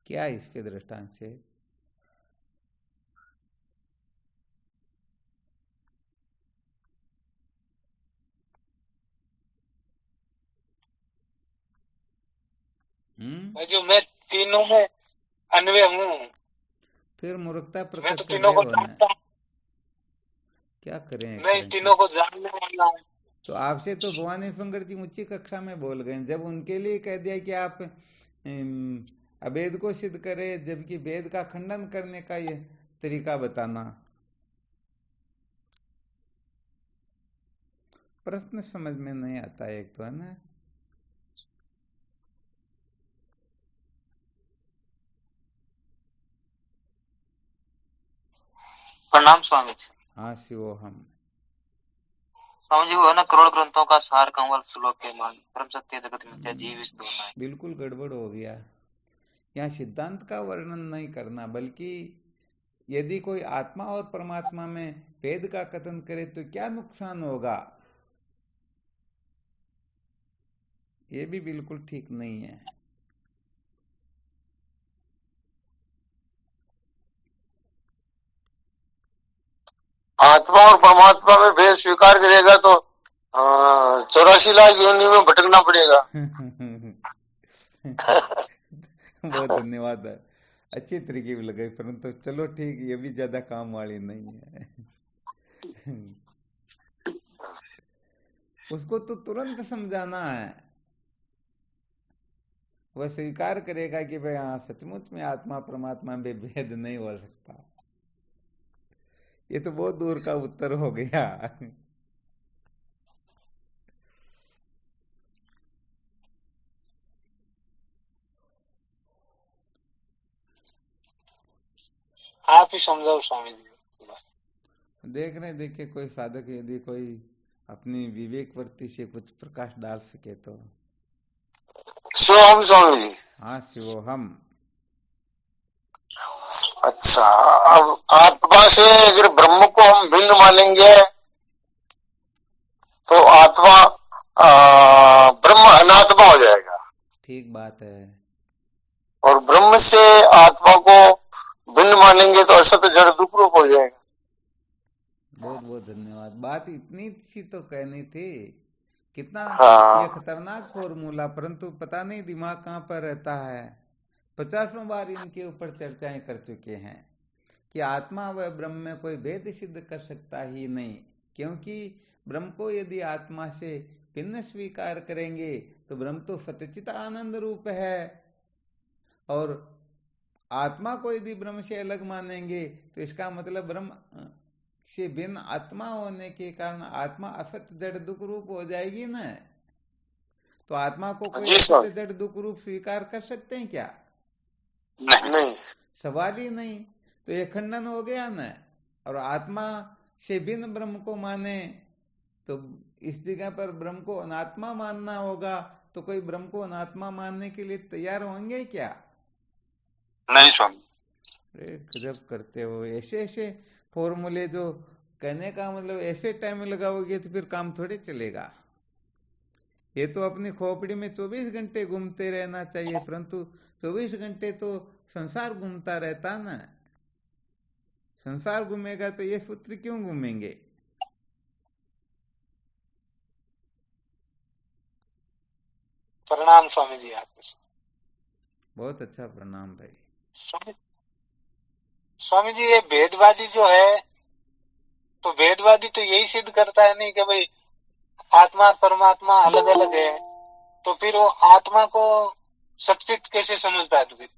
क्या इसके दृष्टांत से? जो मैं तीनों में अन्वय हूँ, फिर मूर्खता मैं प्रकट तो कर तीनों रहे को हो ना, जानता हूँ, क्या करें? मैं तीनों को जानने वाला हूँ। तो आपसे तो भवानी शंकर जी ऊंची कक्षा में बोल गए, जब उनके लिए कह दिया कि आप अवेद को सिद्ध करें, जबकि वेद का खंडन करने का ये तरीका बताना। प्रश्न समझ में नहीं आता एक तो, है ना। प्रणाम स्वामी जी। हाँ शिवो हम स्वामी जी वो है ना करोड़ ग्रंथों का सार कंवल श्लोक के मान परम सत्य जगत मिथ्या जीव इस दोनों है। बिल्कुल गड़बड़ हो गया। यहाँ सिद्धांत का वर्णन नहीं करना, बल्कि यदि कोई आत्मा और परमात्मा में भेद का कथन करे तो क्या नुकसान होगा, ये भी बिल्कुल ठीक नहीं है। आत्मा और परमात्मा में भेद स्वीकार करेगा तो 84 लाख योनि में भटकना पड़ेगा। बहुत धन्यवाद, अच्छी तरीके भी लगाई, परंतु चलो ठीक, ये भी ज्यादा काम वाली नहीं है। उसको तो तुरंत समझाना है, वह स्वीकार करेगा कि भाई हाँ सचमुच में आत्मा परमात्मा में भेद नहीं हो सकता। ये तो बहुत दूर का उत्तर हो गया। आप ही समझाओ स्वामी जी। देख रहे देखिए, कोई साधक यदि कोई अपनी विवेक वृत्ति से कुछ प्रकाश डाल सके तो। शिवोहम स्वामी जी। हाँ शिवोहम। अच्छा, अब आत्मा से अगर ब्रह्म को हम भिन्न मानेंगे तो आत्मा ब्रह्म अनात्मा हो जाएगा। ठीक बात है। और ब्रह्म से आत्मा को भिन्न मानेंगे तो असत जड़ दुख रूप हो जाएगा। बहुत बहुत धन्यवाद। बात इतनी सी तो कहनी थी, कितना ये खतरनाक फॉर्मूला, परंतु पता नहीं दिमाग कहाँ पर रहता है। 50वां बार इनके ऊपर चर्चाएं कर चुके हैं कि आत्मा व ब्रह्म में कोई भेद सिद्ध कर सकता ही नहीं, क्योंकि ब्रह्म को यदि आत्मा से भिन्न स्वीकार करेंगे तो ब्रह्म तो सच्चित आनंद रूप है, और आत्मा को यदि ब्रह्म से अलग मानेंगे तो इसका मतलब ब्रह्म से भिन्न आत्मा होने के कारण आत्मा असत जड़ दुख रूप हो जाएगी ना। तो आत्मा को कोई असत जड़ दुख रूप स्वीकार कर सकते हैं क्या? नहीं, सवाल ही नहीं। तो ये खंडन हो गया ना। और आत्मा से भिन्न ब्रह्म को माने तो इस जगह पर ब्रह्म को अनात्मा मानना होगा, तो कोई ब्रह्म को अनात्मा मानने के लिए तैयार होंगे क्या? नहीं स्वामी। अरे गजब करते हो, ऐसे ऐसे फॉर्मूले जो कहने का मतलब ऐसे टाइम लगाओगे तो फिर काम थोड़े चलेगा। ये तो अपनी खोपड़ी में 24 घंटे घूमते रहना चाहिए, परंतु 24 घंटे तो संसार घूमता रहता ना। संसार घूमेगा तो ये सूत्र क्यों घूमेंगे? प्रणाम स्वामी जी आपको। बहुत अच्छा, प्रणाम भाई। स्वामी जी ये भेदवादी जो है, तो भेदवादी तो यही सिद्ध करता है नहीं कि भाई आत्मा और परमात्मा अलग अलग है, तो फिर वो आत्मा को सचित कैसे समझता है? तो फिर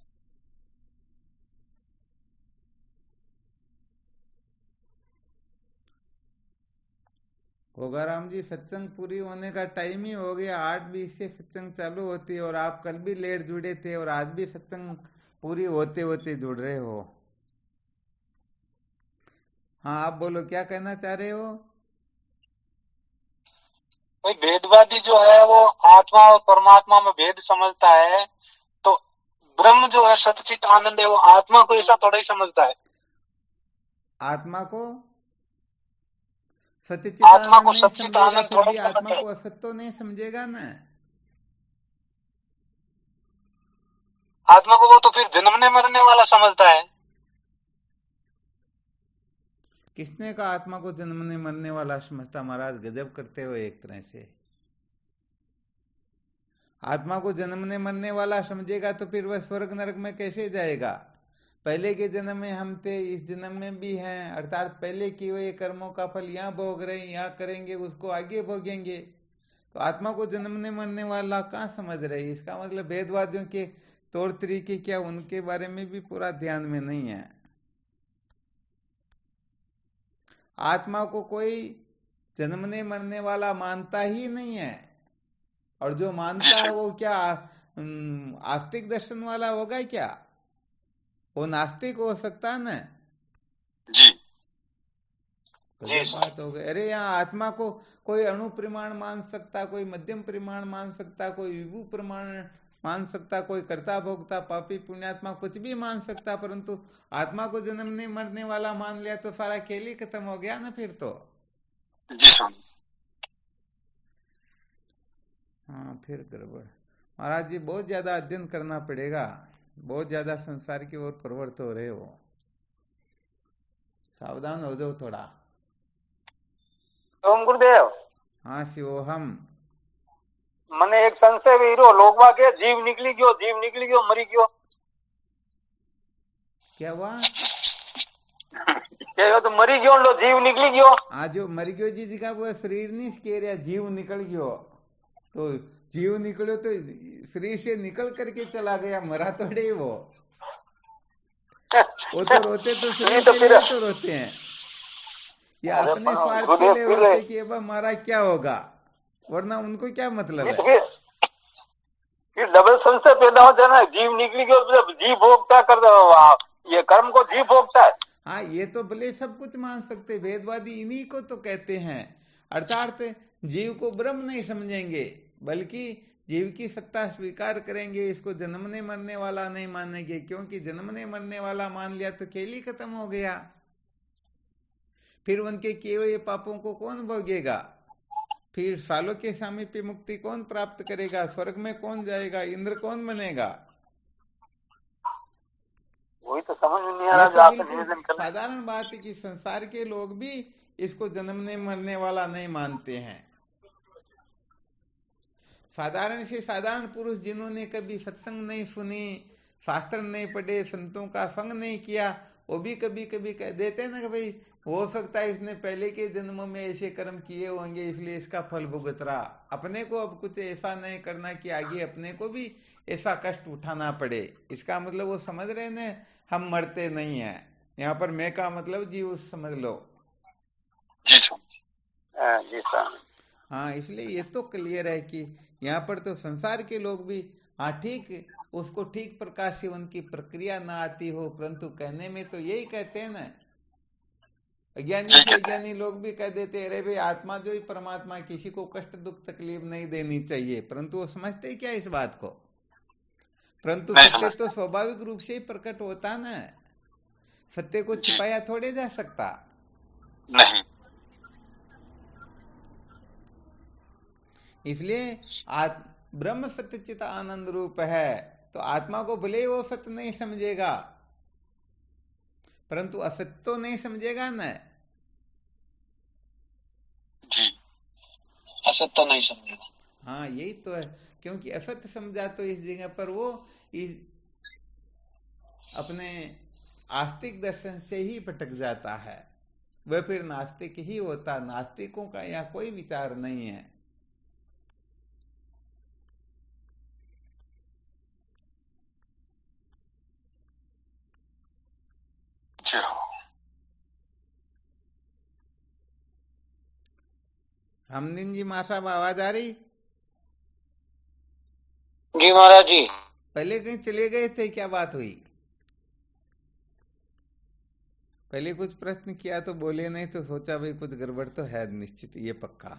गोगाराम जी, सत्संग पूरी होने का टाइम ही हो गया। 8:20 से सत्संग चालू होती है, और आप कल भी लेट जुड़े थे और आज भी सत्संग पूरी होते होते जुड़ रहे हो। हाँ आप बोलो, क्या कहना चाह रहे हो? भाई भेदवादी जो है वो आत्मा और परमात्मा में भेद समझता है, तो ब्रह्म जो है सच्चित आनंद है, वो आत्मा को ऐसा थोड़ा ही समझता है। आत्मा को सत्यचित आत्मा आनंद को नहीं सच्चित समझेगा आनंद फिर थोड़े भी समझ आत्मा रहे। को असत तो नहीं समझेगा ना। आत्मा को वो तो फिर जन्मने मरने वाला समझता है। किसने कहा आत्मा को जन्मने मरने वाला समझता? महाराज गजब करते हो एक तरह से। आत्मा को जन्मने मरने वाला समझेगा तो फिर वह स्वर्ग नरक में कैसे जाएगा? पहले के जन्म में हम थे, इस जन्म में भी हैं, अर्थात पहले किए हुए कर्मों का फल यहाँ भोग रहे हैं, यहाँ करेंगे, उसको आगे भोगेंगे। तो आत्मा को जन्मने मरने वाला कहाँ समझ रहे? इसका मतलब भेदवादियों के तौर तरीके क्या, उनके बारे में भी पूरा ध्यान में नहीं है। आत्मा को कोई जन्मने मरने वाला मानता ही नहीं है, और जो मानता है वो क्या आस्तिक दर्शन वाला होगा क्या? वो नास्तिक हो सकता है ना। जी जी गजब बात हो गई। अरे यहाँ आत्मा को कोई अणु प्रमाण मान सकता, कोई मध्यम प्रमाण मान सकता, कोई विभू प्रमाण मान सकता, कोई कर्ता भोक्ता पापी पुण्यात्मा कुछ भी मान सकता, परंतु आत्मा को जन्मने मरने वाला मान लिया तो सारा खेल ही खत्म हो गया ना फिर तो। जी स्वामी। हाँ फिर गड़बड़। महाराज जी बहुत ज्यादा अध्ययन करना पड़ेगा, बहुत ज्यादा संसार की ओर प्रवृत्त हो रहे हो, सावधान हो जाओ थोड़ा। ओम गुरुदेव, हाँ शिवोहम। मने एक संशय वीरो लोगवा के जीव निकली गयो मरी गयो। क्या हुआ? के तो मरी गयो लो जीव निकली गयो। आज जो मर गयो जी का वो शरीर नहीं कह रहा, जीव निकल गयो। तो जीव निकलो तो शरीर से निकल करके चला गया, मरा थोड़े वो तो रोते तो शरीर तो के फिर लिए तो रोते हैं, या अरे अपने पण स्वार्थ के गुरुदेव लिए फिर रोते कि अब हमारा क्या होगा, वरना उनको क्या मतलब ये है। तो फिर डबल संशय पैदा होता है ना, जीव निकली गयो मतलब जीव भोगता कर ये कर्म को जीव भोगता है। हाँ ये तो भले सब कुछ मान सकते, भेदवादी इन्हीं को तो कहते हैं, अर्थात जीव को ब्रह्म नहीं समझेंगे, बल्कि जीव की सत्ता स्वीकार करेंगे, इसको जन्मने मरने वाला नहीं मानेंगे, क्योंकि जन्मने मरने वाला मान लिया तो खेल ही खत्म हो गया। फिर उनके किए हुए पापों को कौन भोगेगा? फिर सालों के सामीप्य मुक्ति कौन प्राप्त करेगा? स्वर्ग में कौन जाएगा? इंद्र कौन बनेगा? वही तो समझ में नहीं आ ये रहा तो जो आपने बिल्कुल निवेदन करना है। साधारण बात है कि संसार के लोग भी इसको जन्मने मरने वाला नहीं मानते हैं। साधारण से साधारण पुरुष जिन्होंने कभी सत्संग नहीं सुनी, शास्त्र नहीं पढ़े, संतों का संग नहीं किया, वो भी कभी कभी कह देते हैं ना कि भाई हो सकता है इसने पहले के जन्मों में ऐसे कर्म किए होंगे इसलिए इसका फल भुगत रहा। अपने को अब कुछ ऐसा नहीं करना कि आगे अपने को भी ऐसा कष्ट उठाना पड़े। इसका मतलब वो समझ रहे ना हम मरते नहीं हैं। यहाँ पर मैं का मतलब जीव समझ लो। जी स्वामी। जी स्वामी। हाँ इसलिए ये तो क्लियर है कि यहाँ पर तो संसार के लोग भी हाँ ठीक, उसको ठीक प्रकार से उनकी प्रक्रिया ना आती हो, परंतु कहने में तो यही कहते हैं ना। अज्ञानी से अज्ञानी लोग भी कह देते हैं अरे भाई आत्मा जो ही परमात्मा, किसी को कष्ट दुख तकलीफ नहीं देनी चाहिए, परंतु वो समझते क्या इस बात को? परंतु सत्य तो स्वाभाविक रूप से ही प्रकट होता ना, सत्य को छिपाया थोड़े जा सकता। नहीं। इसलिए ब्रह्म सत्यचित आनंद रूप है, तो आत्मा को भले वो सत्य नहीं समझेगा, परंतु असत्य तो नहीं समझेगा न। जी असत्य तो नहीं समझेगा। हाँ यही तो है, क्योंकि असत्य समझा तो इस जगह पर वो अपने आस्तिक दर्शन से ही भटक जाता है, वह फिर नास्तिक ही होता। नास्तिकों का यहाँ कोई विचार नहीं है। रामदीन जी मां साहब आवाज आ रही? जी महाराज जी। पहले कहीं चले गए थे, क्या बात हुई? पहले कुछ प्रश्न किया तो बोले नहीं, तो सोचा भाई कुछ गड़बड़ तो है निश्चित, ये पक्का।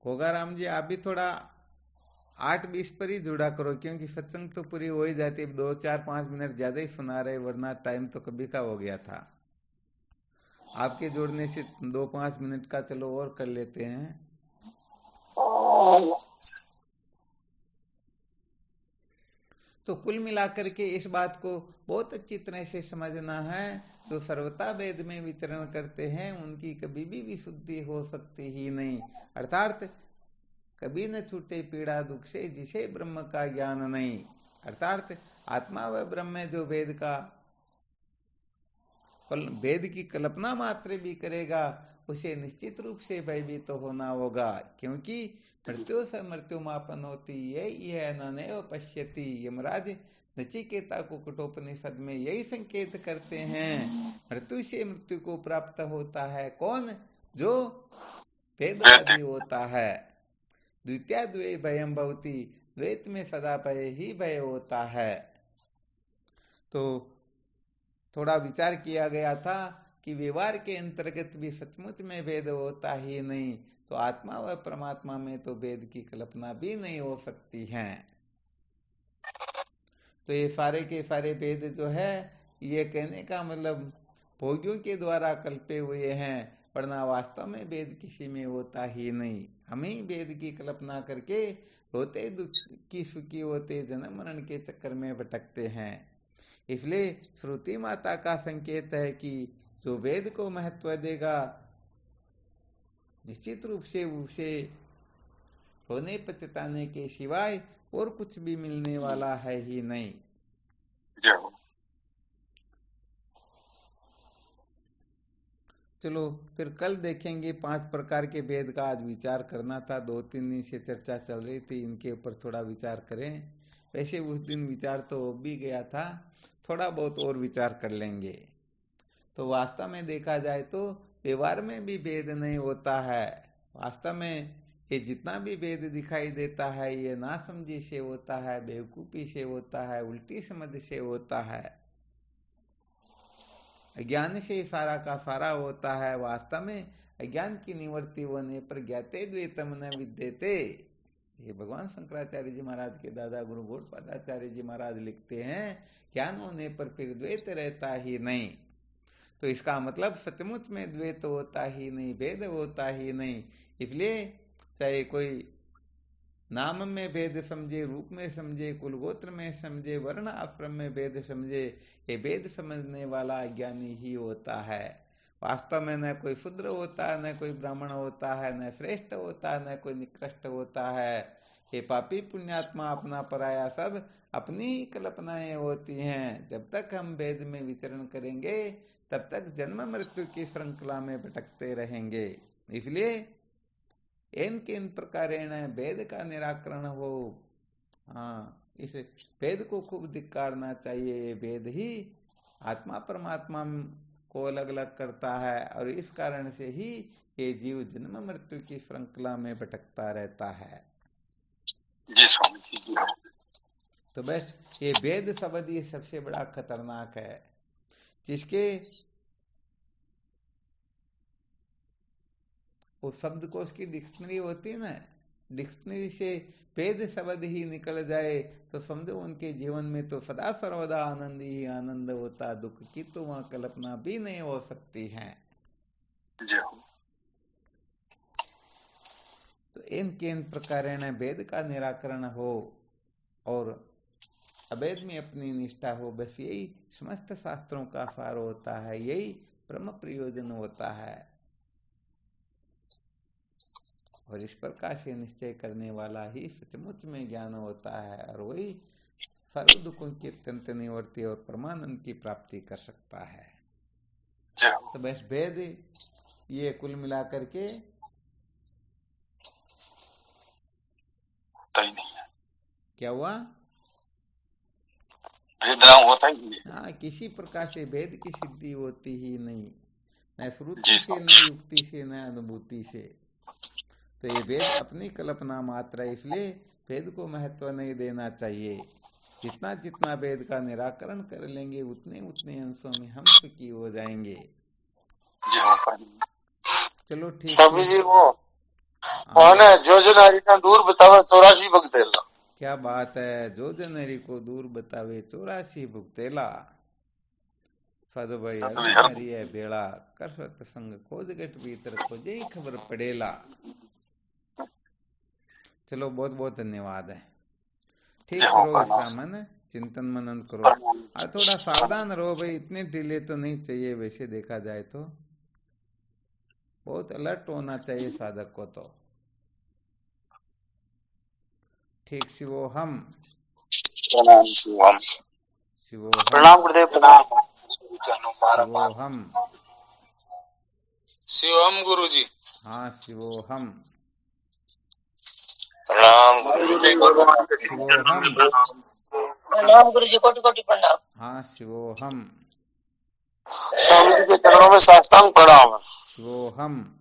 कोगाराम जी आप भी थोड़ा 8:20 पर ही जुड़ा करो, क्योंकि सत्संग तो पूरी हो ही जाती है। 2, 4, 5 मिनट ज्यादा ही सुना रहे, वरना टाइम तो कभी का हो गया था। आपके जोड़ने से 2-5 मिनट का चलो और कर लेते हैं। तो कुल मिलाकर के इस बात को बहुत अच्छी तरह से समझना है। जो सर्वथा वेद में विचरण करते हैं उनकी कभी भी विशुद्धि हो सकती ही नहीं। अर्थात कभी न छूटे पीड़ा दुख से जिसे ब्रह्म का ज्ञान नहीं। अर्थात आत्मा व ब्रह्म जो वेद की कल्पना मात्र भी करेगा उसे निश्चित रूप से भयभीत तो होना होगा, क्योंकि मृत्यु से मृत्यु मापन होती यह नैव पश्यति। यमराज नचिकेता को कठोपनिषद में यही संकेत करते हैं, मृत्यु से मृत्यु को प्राप्त होता है कौन? जो वेदवादी होता है। द्वितीय द्वे भयम भवति, द्वैत में सदा भय ही भय होता है। तो थोड़ा विचार किया गया था कि व्यवहार के अंतर्गत भी सचमुच में भेद होता ही नहीं, तो आत्मा व परमात्मा में तो भेद की कल्पना भी नहीं हो सकती है। तो ये सारे के सारे भेद जो है, ये कहने का मतलब भोगियों के द्वारा कल्पे हुए हैं, वरना वास्तव में भेद किसी में होता ही नहीं। हम ही भेद की कल्पना करके होते दुखी सुखी होते जन्म मरण के चक्कर में भटकते हैं। इसलिए श्रुति माता का संकेत है कि जो वेद को महत्व देगा निश्चित रूप से उसे रोने पछताने के सिवाय और कुछ भी मिलने वाला है ही नहीं। चलो फिर कल देखेंगे 5 प्रकार के भेद का। आज विचार करना था, 2-3 दिन से चर्चा चल रही थी, इनके ऊपर थोड़ा विचार करें। वैसे उस दिन विचार तो हो भी गया था, थोड़ा बहुत और विचार कर लेंगे। तो वास्तव में देखा जाए तो व्यवहार में भी भेद नहीं होता है। वास्तव में ये जितना भी भेद दिखाई देता है ये नासमझी से होता है, बेवकूफी से होता है, उल्टी समझ से होता है, अज्ञान से सारा का सारा होता है। वास्तव में अज्ञान की निवृत्ति होने पर ज्ञाते द्वैतम न विद्यते, ये भगवान शंकराचार्य जी महाराज के दादा गुरु गौड़पादाचार्य जी महाराज लिखते हैं, ज्ञान होने पर फिर द्वैत रहता ही नहीं। तो इसका मतलब सचमुच में द्वैत होता ही नहीं, भेद होता ही नहीं। इसलिए चाहे कोई नाम में भेद समझे, रूप में समझे, कुलगोत्र में समझे, वर्ण आश्रम में भेद समझे, ये भेद समझने वाला अज्ञानी ही होता है। वास्तव में न कोई शूद्र होता है, न कोई ब्राह्मण होता है, न श्रेष्ठ होता है, न कोई निकृष्ट होता है। ये पापी पुण्यात्मा अपना पराया सब अपनी ही कल्पनाएं होती हैं। जब तक हम भेद में विचरण करेंगे तब तक जन्म मृत्यु की श्रृंखला में भटकते रहेंगे। इसलिए इन प्रकारेण भेद का निराकरण हो। इस भेद को खूब धिक्कारना चाहिए। ये भेद ही आत्मा परमात्मा को अलग अलग करता है, और इस कारण से ही ये जीव जन्म मृत्यु की श्रृंखला में भटकता रहता है। जी स्वामी जी। तो बस ये भेद शब्द ये सबसे बड़ा खतरनाक है, जिसके वो शब्द कोश की डिक्शनरी होती है ना, डिक्शनरी से भेद शब्द ही निकल जाए तो समझो उनके जीवन में तो सदा सर्वदा आनंद ही आनंद होता, दुख की तो वहां कल्पना भी नहीं हो सकती है। तो इन प्रकार भेद का निराकरण हो और अभेद में अपनी निष्ठा हो, बस यही समस्त शास्त्रों का सार होता है, यही ब्रह्म प्रयोजन होता है। और इस प्रकार से निश्चय करने वाला ही सचमुच में ज्ञान होता है, और वही सर्व दुखों की अत्यंत निवृत्ति और परमानंद की प्राप्ति कर सकता है। तो बस भेद ये कुल मिलाकर के होता ही नहीं है। क्या हुआ? भेदभाव होता ही नहीं। हाँ, किसी प्रकार से भेद की सिद्धि होती ही नहीं, न श्रुति से, न युक्ति से, न अनुभूति से। तो ये भेद अपनी कल्पना मात्र है, इसलिए भेद को महत्व नहीं देना चाहिए। जितना जितना भेद का निराकरण कर लेंगे उतने उतने अंशों में हम सुखी हो जाएंगे। चलो ठीक है। स्वामी जी वो और जो जन हरि ना दूर बतावे 84 भुगतेला। क्या बात है, जो जन हरि को दूर बतावे 84 भुगतेला। साधु भाई हरि है बेड़ा, कर सत्संग खोज गट भीतर खोजे ही खबर पड़ेला। चलो बहुत बहुत धन्यवाद है। ठीक करो श्रामन, चिंतन मनन करो और थोड़ा सावधान रहो भाई, इतने ढीले तो नहीं चाहिए वैसे देखा जाए तो, बहुत अलर्ट होना चाहिए साधक को तो। ठीक, शिवोहम प्रणाम शिवोहम गुरुदेव प्रणाम। शिवोहम। शिवम गुरु जी। हाँ शिवोहम प्रणाम शिवोहम। प्रणाम गुरु जी, कोटि कोटि प्रणाम। हाँ शिवोहम स्वामी जी के चरणों में साष्टांग प्रणाम। शिवोहम।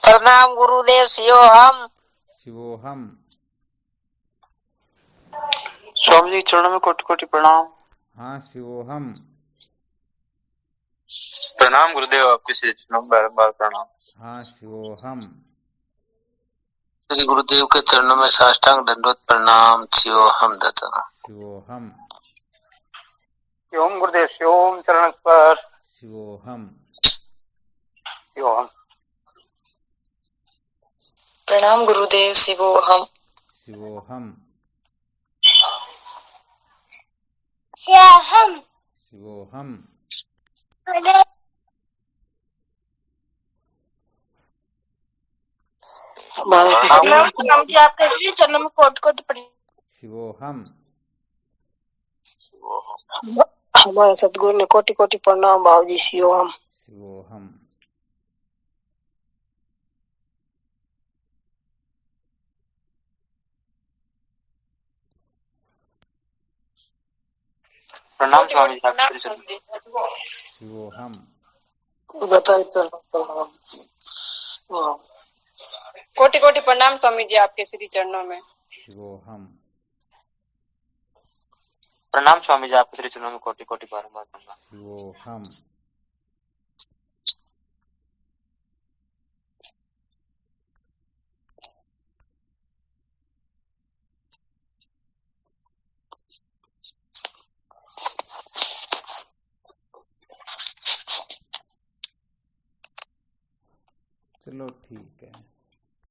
प्रणाम गुरुदेव, शिवोहम। शिवोहम। स्वामी जी के चरणों में कोटि कोटि प्रणाम। हाँ शिवोहम। प्रणाम गुरुदेव, आपके श्री चरणों में बार-बार प्रणाम। हाँ शिवोहम। श्री गुरुदेव के चरणों में साष्टांग दंडवत प्रणाम। शिवोहम दत्त। शिवोहम ओम गुरुदेव, शिवोम चरण स्पर्श। शिवोहम। शिवोहम। प्रणाम गुरुदेव, शिवोहम। शिवोहम शिवोहम। शिवोहम। प्रणाम जी, आपके श्री चरणों में कोटि कोटि प्रणाम। शिवोहम। हमारे सदगुरु ने कोटि कोटि प्रणाम बाबू जी, शिवोहम। शिवोहम। प्रणाम स्वामी जी, आपके श्री चरणों में। शिवोहम। बताइए प्रणाम। कोटि कोटि प्रणाम स्वामी जी, आपके श्री चरणों में। शिवोहम। प्रणाम स्वामी जी, आपके श्री चरणों में कोटि कोटि बार-बार प्रणाम। शिवोहम। चलो ठीक है।